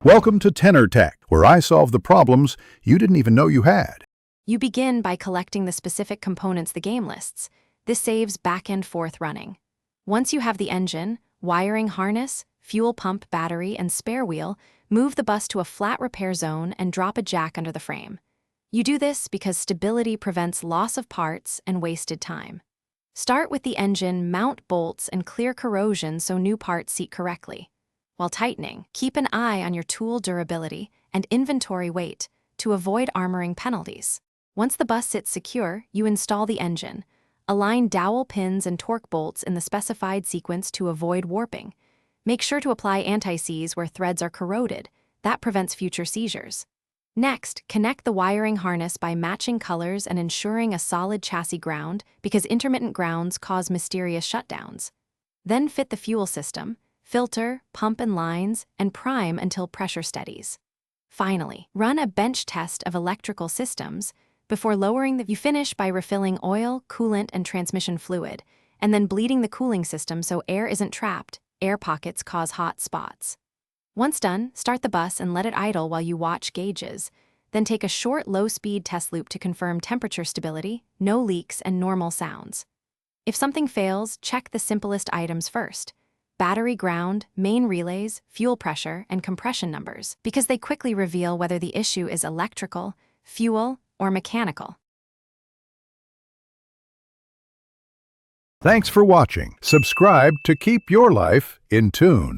Welcome to Tenor Tech, where I solve the problems you didn't even know you had. You begin by collecting the specific components the game lists. This saves back and forth running. Once you have the engine, wiring harness, fuel pump battery, and spare wheel, move the bus to a flat repair zone and drop a jack under the frame. You do this because stability prevents loss of parts and wasted time. Start with the engine, mount bolts, and clear corrosion so new parts seat correctly. While tightening, keep an eye on your tool durability and inventory weight to avoid armoring penalties. Once the bus sits secure, you install the engine. Align dowel pins and torque bolts in the specified sequence to avoid warping. Make sure to apply anti-seize where threads are corroded. That prevents future seizures. Next, connect the wiring harness by matching colors and ensuring a solid chassis ground because intermittent grounds cause mysterious shutdowns. Then fit the fuel system, filter, pump and lines, and prime until pressure steadies. Finally, run a bench test of electrical systems. Before lowering you finish by refilling oil, coolant, and transmission fluid, and then bleeding the cooling system so air isn't trapped. Air pockets cause hot spots. Once done, start the bus and let it idle while you watch gauges. Then take a short low-speed test loop to confirm temperature stability, no leaks, and normal sounds. If something fails, check the simplest items first: battery ground, main relays, fuel pressure, and compression numbers, because they quickly reveal whether the issue is electrical, fuel, or mechanical. Thanks for watching. Subscribe to keep your life in tune.